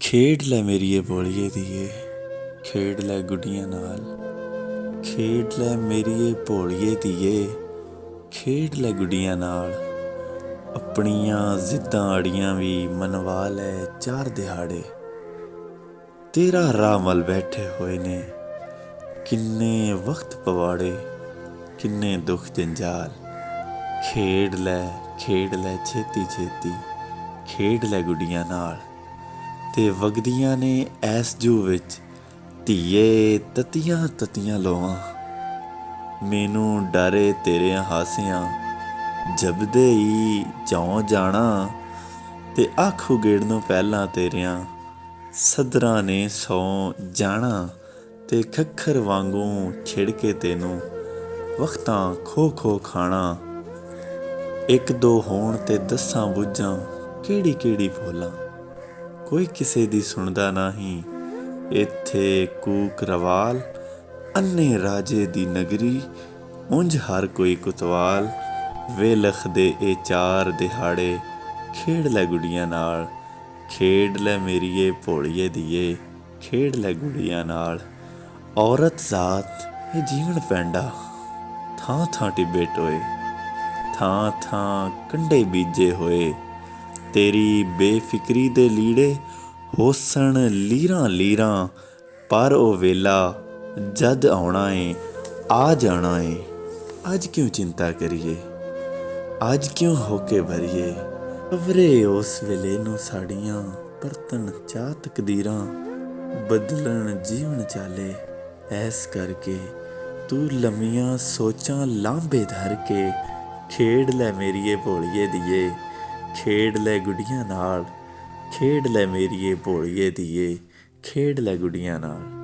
ਖੇਡ ਲੈ ਮੇਰੀਏ ਭੋਲੀਏ ਦੀਏ, ਖੇਡ ਲੈ ਗੁੱਡੀਆਂ ਨਾਲ। ਖੇਡ ਲੈ ਮੇਰੀਏ ਭੋਲੀਏ ਦੀਏ, ਖੇਡ ਲੈ ਗੁੱਡੀਆਂ ਨਾਲ। ਆਪਣੀਆਂ ਜ਼ਿੱਦਾਂ ਅੜੀਆਂ ਵੀ ਮਨਵਾ ਲੈ ਚਾਰ ਦਿਹਾੜੇ। ਤੇਰਾ ਰਾਹ ਮਲ ਬੈਠੇ ਹੋਏ ਨੇ ਕਿੰਨੇ ਵਕਤ ਪਵਾੜੇ, ਕਿੰਨੇ ਦੁੱਖ ਜੰਜਾਲ। ਖੇਡ ਲੈ ਛੇਤੀ ਛੇਤੀ, ਖੇਡ ਲੈ ਗੁੱਡੀਆਂ ਨਾਲ। ਤੇ ਵਗਦੀਆਂ ਨੇ ਐਸ ਜੂ ਵਿੱਚ ਧੀਏ ਤਤੀਆਂ ਤਤੀਆਂ ਲੋਆਂ। ਮੈਨੂੰ ਡਰੇ ਤੇਰਿਆਂ ਹਾਸਿਆਂ ਜਬਦੇ ਹੀ ਜਿਉਂ ਜਾਣਾ। ਤੇ ਅੱਖ ਉਗੇੜਨੋਂ ਪਹਿਲਾਂ ਤੇਰਿਆਂ ਸਦਰਾਂ ਨੇ ਸੌਂ ਜਾਣਾ। ਤੇ ਖੱਖਰ ਵਾਂਗੂ ਛਿੜ ਕੇ ਤੈਨੂੰ ਵਕਤਾਂ ਖੋ ਖੋ ਖਾਣਾ। ਇੱਕ ਦੋ ਹੋਣ ਤੇ ਦਸਾਂ ਬੁੱਝਾਂ ਕਿਹੜੀ ਕਿਹੜੀ ਬੋਲਾਂ। ਕੋਈ ਕਿਸੇ ਦੀ ਸੁਣਦਾ ਨਹੀਂ ਇੱਥੇ ਕੂਕ ਰਵਾਲ। ਅੰਨੇ ਰਾਜੇ ਦੀ ਨਗਰੀ ਉਂਝ ਹਰ ਕੋਈ ਕੁਤਵਾਲ। ਵੇ ਲਖਦੇ ਇਹ ਚਾਰ ਦਿਹਾੜੇ, ਖੇਡ ਲੈ ਗੁੱਡੀਆਂ ਨਾਲ। ਖੇਡ ਲੈ ਮੇਰੀਏ ਭੋਲੀਏ ਦੀਏ, ਖੇਡ ਲੈ ਗੁੱਡੀਆਂ ਨਾਲ। ਔਰਤ ਜ਼ਾਤ ਇਹ ਜੀਵਨ ਪੈਂਡਾ, ਥਾਂ ਥਾਂ ਟਿੱਬੇ ਟੋਏ, ਥਾਂ ਥਾਂ ਕੰਢੇ ਬੀਜੇ ਹੋਏ। ਤੇਰੀ ਬੇਫਿਕਰੀ ਦੇ ਲੀੜੇ ਹੋਸਣ ਲੀਰਾਂ ਲੀਰਾਂ। ਪਰ ਉਹ ਵੇਲਾ ਜਦ ਆਉਣਾ ਏ ਆ ਜਾਣਾ ਏ। ਅੱਜ ਕਿਉਂ ਚਿੰਤਾ ਕਰੀਏ, ਅੱਜ ਕਿਉਂ ਹੋਕੇ ਭਰੀਏ। ਕਵਰੇ ਉਸ ਵੇਲੇ ਨੂੰ ਸਾਡੀਆਂ ਪਰਤਣ ਚਾਹ ਤਕਦੀਰਾਂ। ਬਦਲਣ ਜੀਵਨ ਚਾਲੇ ਐਸ ਕਰਕੇ ਤੂੰ ਲੰਮੀਆਂ ਸੋਚਾਂ ਲਾਂਭੇ ਧਰ ਕੇ। ਖੇਡ ਲੈ ਮੇਰੀਏ ਭੋਲੀਏ ਦੀਏ, ਖੇਡ ਲੈ ਗੁੱਡੀਆਂ ਨਾਲ। ਖੇਡ ਲੈ ਮੇਰੀਏ ਭੋਲੀਏ ਦੀਏ, ਖੇਡ ਲੈ ਗੁੱਡੀਆਂ ਨਾਲ।